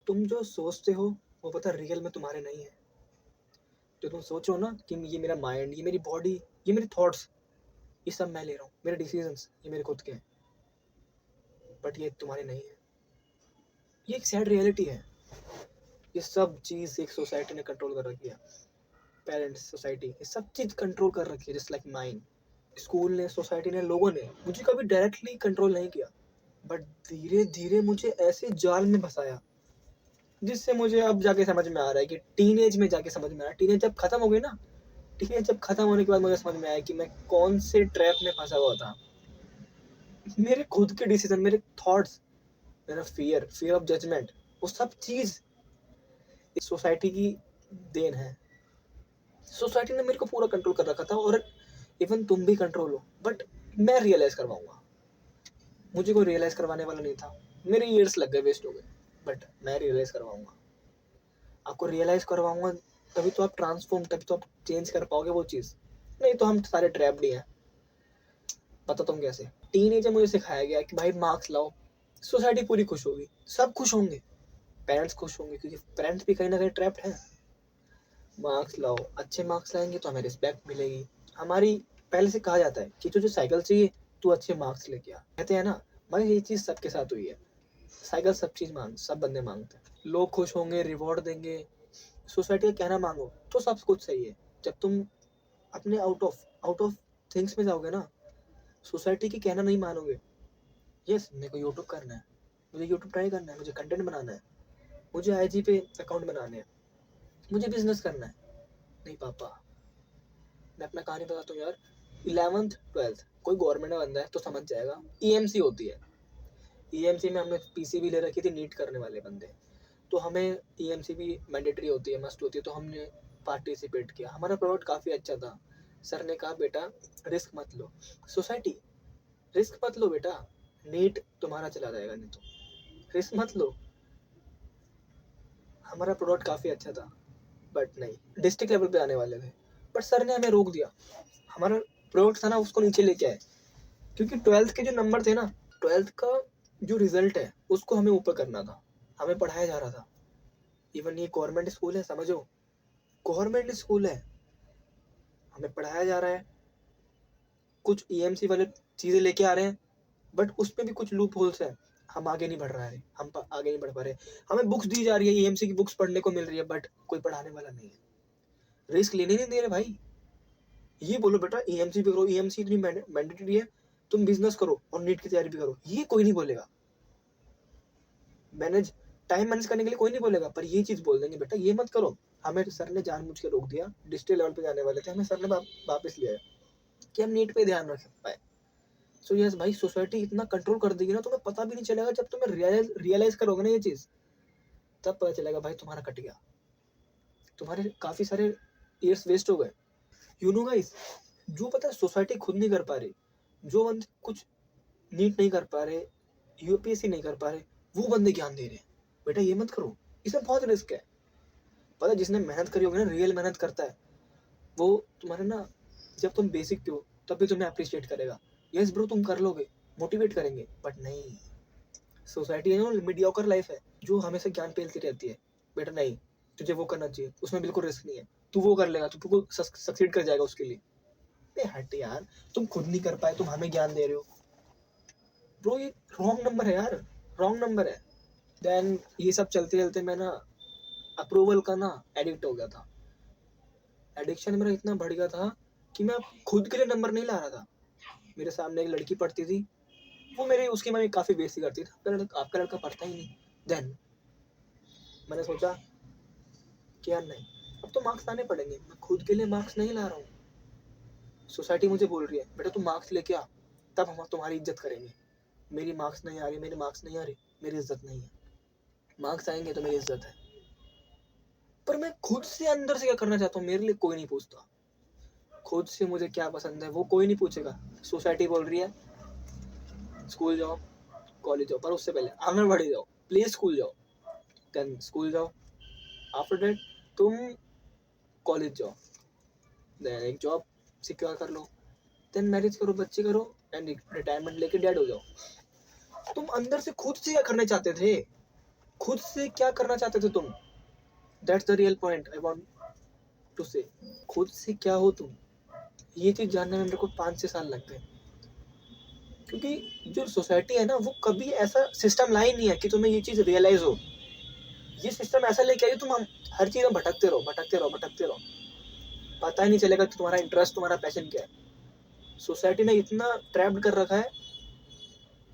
तुम जो सोचते हो वो पता रियल में तुम्हारे नहीं है। जो तुम सोच रहे हो ना कि ये मेरा माइंड, ये मेरी बॉडी, ये मेरे थॉट्स, ये सब मैं ले रहा हूँ, मेरे डिसीजंस ये मेरे खुद के हैं, बट ये तुम्हारे नहीं है। ये एक सैड रियलिटी है। ये सब चीज़ एक सोसाइटी ने कंट्रोल कर रखी है। पेरेंट्स, सोसाइटी, ये सब चीज़ कंट्रोल कर रखी है, जस्ट लाइक माइंड। स्कूल ने, सोसाइटी ने, लोगों ने मुझे कभी डायरेक्टली कंट्रोल नहीं किया, बट धीरे धीरे मुझे ऐसे जाल में फंसाया जिससे मुझे अब जाके समझ में आ रहा है कि टीनेज में जाके समझ में आया। टीनेज जब खत्म हो गई ना, टीनेज जब खत्म होने के बाद मुझे समझ में आया कि मैं कौन से ट्रैप में फंसा हुआ था। मेरे खुद के डिसीजन, मेरे थॉट्स, मेरा फियर ऑफ जजमेंट, वो सब चीज इस सोसाइटी की देन है। सोसाइटी ने मेरे को पूरा कंट्रोल कर रखा था, और इवन तुम भी कंट्रोल हो, बट मैं रियलाइज करवाऊंगा। मुझे कोई रियलाइज करवाने वाला नहीं था। मेरे ईयर्स लग गए, वेस्ट हो गए, बट मैं रियलाइज करवाऊंगा। आपको रियलाइज करवाऊंगा, तभी तो आप ट्रांसफॉर्म, तभी तो आप चेंज कर पाओगे वो चीज़। नहीं तो हम सारे ट्रैप्ड ही हैं। पता तुम कैसे। टीनेजर मुझे सिखाया गया कि भाई मार्क्स लाओ, सोसाइटी पूरी खुश होगी, सब खुश होंगे, पेरेंट्स खुश होंगे, क्योंकि पेरेंट्स भी कहीं ना कहीं ट्रैप्ड हैं। मार्क्स लाओ, अच्छे मार्क्स लाएंगे तो हमें रिस्पेक्ट मिलेगी। हमारी पहले से कहा जाता है कि तुझे साइकिल चाहिए, तू अच्छे मार्क्स लेके आ, कहते हैं ना। भाई ये चीज़ सबके साथ हुई है। साइकिल सब बंदे मांगते हैं। लोग खुश होंगे, रिवॉर्ड देंगे, सोसाइटी का कहना मांगो तो सब कुछ सही है। जब तुम अपने आउट ऑफ थिंग्स में जाओगे ना, सोसाइटी की कहना नहीं मानोगे। यस, मेरे को यूट्यूब करना है, मुझे यूट्यूब ट्राई करना है, मुझे कंटेंट बनाना है, मुझे आईजी पे अकाउंट बनाने हैं, मुझे बिजनेस करना है। नहीं पापा, मैं अपना कहानी बताता हूँ यार। 11th 12th कोई गवर्नमेंट में बंदा है तो समझ जाएगा, ईएमसी होती है। ईएमसी में हमने पीसी भी ले रखी थी, नीट करने वाले बंदे, तो हमें ईएमसी भी मैंडेटरी होती है, मस्ट होती है, तो हमने पार्टिसिपेट किया। हमारा प्रोडक्ट काफ़ी अच्छा था। सर ने कहा बेटा रिस्क मत लो। सोसाइटी, रिस्क मत लो बेटा, नीट तुम्हारा चला जाएगा, नहीं तो रिस्क मत लो। हमारा प्रोडक्ट काफ़ी अच्छा था, बट नहीं, डिस्ट्रिक्ट लेवल पे आने वाले थे, बट सर ने हमें रोक दिया। हमारा प्रोडक्ट था ना, उसको नीचे लेके आए, क्योंकि 12th के जो नंबर थे ना, 12th का जो रिजल्ट है उसको हमें ऊपर करना था। हमें पढ़ाया जा रहा था। इवन ये गवर्नमेंट स्कूल है, समझो, गवर्नमेंट स्कूल है, हमें पढ़ाया जा रहा है। कुछ ईएमसी वाले चीज़ें लेके आ रहे हैं, बट उसमें भी कुछ लूप होल्स है। हम आगे नहीं बढ़ रहा है, हम आगे नहीं बढ़ पा रहे। हमें बुक्स दी जा रही है, ईएमसी की बुक्स पढ़ने को मिल रही है, बट कोई पढ़ाने वाला नहीं है। रिस्क लेने नहीं दे रहे भाई। ये बोलो बेटा ईएमसी भी करो, ईएमसी इतनी मैंडेटरी है, तुम बिजनेस करो और नीट की तैयारी भी करो, ये कोई नहीं बोलेगा। मैनेज, टाइम मैनेज करने के लिए कोई नहीं बोलेगा, पर ये चीज़ बोल देंगे बेटा ये मत करो। हमें सर ने जानबूझ के रोक दिया। डिस्ट्रिक्ट लेवल पे जाने वाले थे, हमें सर ने वापस लिया कि हम नीट पे ध्यान रख पाए। सो यस भाई, सोसाइटी इतना कंट्रोल कर देगी ना, तुम्हें पता भी नहीं चलेगा। जब तुम्हें रियलाइज करोगे ना ये चीज़, तब पता चलेगा भाई तुम्हारा कट गया, तुम्हारे काफ़ी सारे ईयर्स वेस्ट हो गए। यू नो गाइस, जो पता है सोसाइटी खुद नहीं कर पा रही, जो बंदे कुछ नीट नहीं कर पा रहे, यूपीएससी नहीं कर पा रहे, वो बंदे ज्ञान दे रहे हैं बेटा ये मत करो, इसमें बहुत रिस्क है। पता है जिसने मेहनत करी होगी ना, रियल मेहनत करता है, वो तुम्हारे ना, जब तुम बेसिक पे हो तब भी तुम्हें अप्रिशिएट करेगा। यस ब्रो तुम कर लोगे, मोटिवेट करेंगे, बट नहीं। सोसाइटी है ना, मीडियोकर लाइफ है, जो हमेशा ज्ञान पेलती रहती है। बेटा नहीं, तुझे वो करना चाहिए, उसमें बिल्कुल रिस्क नहीं है, तू वो कर लेगा, तू बिल्कुल सक्सीड कर जाएगा उसके लिए। हट यार, तुम खुद नहीं कर पाए, तुम हमें ज्ञान दे रहे हो। ब्रो ये रॉन्ग नंबर है यार, रॉन्ग नंबर है। देन ये सब चलते चलते मैं ना अप्रूवल का ना एडिक्ट हो गया था। एडिक्शन मेरा इतना बढ़ गया था कि मैं खुद के लिए नंबर नहीं ला रहा था। मेरे सामने एक लड़की पढ़ती थी, वो मेरी, उसकी मम्मी काफ़ी बेइज्जती करती थी, आपका लड़का पढ़ता ही नहीं। देन मैंने सोचा कि यार नहीं, अब तो मार्क्स लाने पड़ेंगे, मैं खुद के लिए मार्क्स नहीं ला रहा हूँ। सोसाइटी मुझे बोल रही है बेटा तुम मार्क्स लेके आ, तब हम तुम्हारी इज्जत करेंगे। मेरी मार्क्स नहीं आ रही, मेरी मार्क्स नहीं आ रही, मेरी इज्जत नहीं है। मार्क्स आएंगे तो मेरी इज्जत है। पर मैं खुद से अंदर से क्या करना चाहता हूँ, मेरे लिए कोई नहीं पूछता। खुद से मुझे क्या पसंद है वो कोई नहीं पूछेगा। सोसाइटी बोल रही है स्कूल जाओ, कॉलेज जाओ, पर उससे पहले आंगनबाड़ी जाओ, प्ले स्कूल जाओ, देन स्कूल जाओ, आफ्टर दैट तुम कॉलेज जाओ, देन एक जॉब सिक्योर कर लो, देन मैरिज करो, बच्चे करो, एंड रिटायरमेंट लेके डेड हो जाओ। तुम अंदर से खुद से क्या करना चाहते थे? खुद से क्या करना चाहते थे तुम? That's the real point I want to say. खुद से क्या हो तुम, ये चीज़ जानने में मेरे को 5-6 साल लग गए। क्योंकि जो सोसाइटी है ना, वो कभी ऐसा सिस्टम ला ही नहीं है कि तुम्हें ये चीज़ रियलाइज़ हो। ये सिस्टम ऐसा लेके आई तुम हर चीज़ में भटकते रहो, भटकते रहो, भटकते रहो। पता ही नहीं चलेगा कि तुम्हारा इंटरेस्ट, तुम्हारा पैशन क्या है। सोसाइटी ने इतना ट्रैप्ड कर रखा है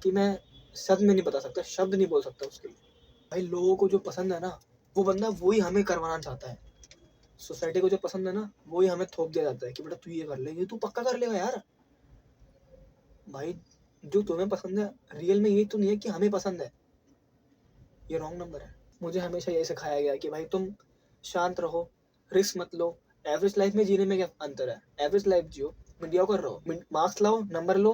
कि मैं शब्द में नहीं बता सकता, शब्द नहीं बोल सकता उसके लिए। भाई लोगों को जो पसंद है ना, वो बंदा वही हमें करवाना चाहता है। सोसाइटी को जो पसंद है ना, वही हमें थोप दिया जाता है कि बेटा तू ये कर ले, ये तू पक्का कर लेगा यार। भाई जो तुम्हें पसंद है, रियल में ये तो नहीं है कि हमें पसंद है। ये रॉन्ग नंबर है। मुझे हमेशा ये सिखाया गया कि भाई तुम शांत रहो, रिस्क मत लो। एवरेज लाइफ में जीने में क्या अंतर है? एवरेज लाइफ जियो, मीडियोकर रहो, मार्क्स लाओ, नंबर लो,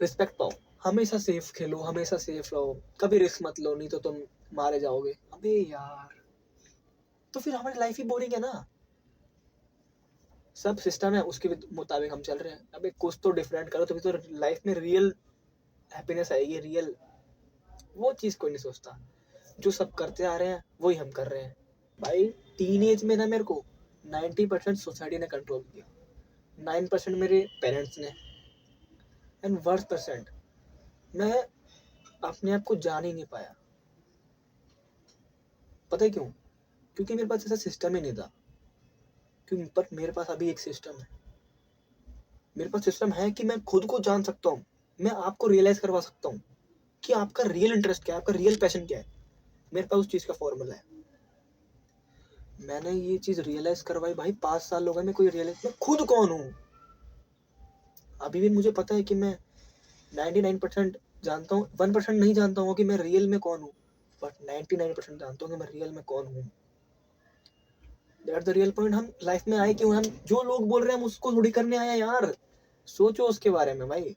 रिस्पेक्ट पाओ। हमेशा सेफ खेलो, हमेशा सेफ रहो, कभी रिस्क मत लो, नहीं तो तुम मारे जाओगे। अबे यार, तो फिर हमारी लाइफ ही बोरिंग है ना। सब सिस्टम है, उसके मुताबिक हम चल रहे हैं। अबे कुछ तो डिफरेंट करो, तभी तो लाइफ में रियल हैप्पीनेस आएगी। रियल वो चीज़ कोई नहीं सोचता। जो सब करते आ रहे हैं वही हम कर रहे हैं। भाई टीनेज में ना मेरे को 90% सोसाइटी ने कंट्रोल किया, 9% मेरे पेरेंट्स ने, एंड 1% मैं अपने आप को जान ही नहीं पाया। पता है क्यों? क्योंकि मेरे पास ऐसा सिस्टम ही नहीं था। क्योंकि पर मेरे पास अभी एक सिस्टम है। मेरे पास सिस्टम है कि मैं खुद को जान सकता हूँ। मैं आपको रियलाइज करवा सकता हूँ कि आपका रियल इंटरेस्ट क्या है, आपका रियल पैशन क्या है। मेरे पास उस चीज़ का फॉर्मूला है। मैंने ये चीज़ रियलाइज करवाई भाई 5 साल हो गए। मैं कोई रियलाइज, मैं खुद कौन हूँ। अभी भी मुझे पता है कि मैं 99% जानता हूँ, 1% नहीं जानता हूँ कि मैं रियल में कौन हूँ, बट 99% जानता हूँ कि मैं रियल में कौन हूँ। That's the real point. हम लाइफ में आए क्यों? हम जो लोग बोल रहे हैं हम उसको थोड़ी करने आए यार। सोचो उसके बारे में भाई।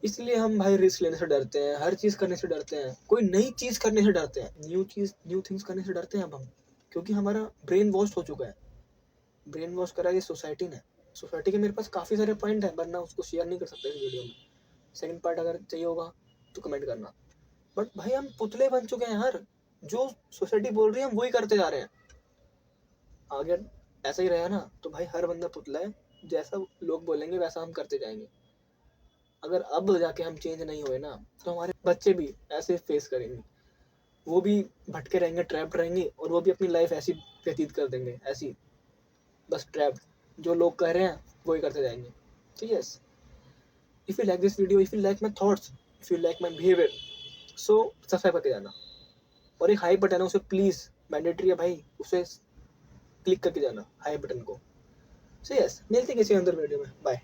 इसलिए हम भाई रिस्क लेने से डरते हैं, हर चीज़ करने से डरते हैं, कोई नई चीज़ करने से डरते हैं, न्यू थिंग्स करने से डरते हैं अब हम। क्योंकि हमारा ब्रेन वॉश हो चुका है। ब्रेन वॉश करा ये सोसाइटी ने। सोसाइटी के मेरे पास काफ़ी सारे पॉइंट हैं, वरना उसको शेयर नहीं कर सकते इस वीडियो में। सेकंड पार्ट अगर चाहिए होगा तो कमेंट करना। बट भाई हम पुतले बन चुके हैं यार। जो सोसाइटी बोल रही है हम वही करते जा रहे हैं। अगर ऐसा ही रहा ना तो भाई हर बंदा पुतला है। जैसा लोग बोलेंगे वैसा हम करते जाएंगे। अगर अब जाके हम चेंज नहीं हुए ना, तो हमारे बच्चे भी ऐसे फेस करेंगे। वो भी भटके रहेंगे, ट्रैप्ड रहेंगे, और वो भी अपनी लाइफ ऐसी व्यतीत कर देंगे, ऐसी बस ट्रैप्ड। जो लोग कह रहे हैं वही करते जाएंगे। ठीक है। If you like this video, if you like my thoughts, if you like my behaviour, so subscribe करके जाना। और एक हाई बटन है, उसे प्लीज़, मैंडेटरी है भाई, उसे क्लिक करके जाना हाई बटन को। सो यस, मिलते हैं किसी अंदर वीडियो में। बाय।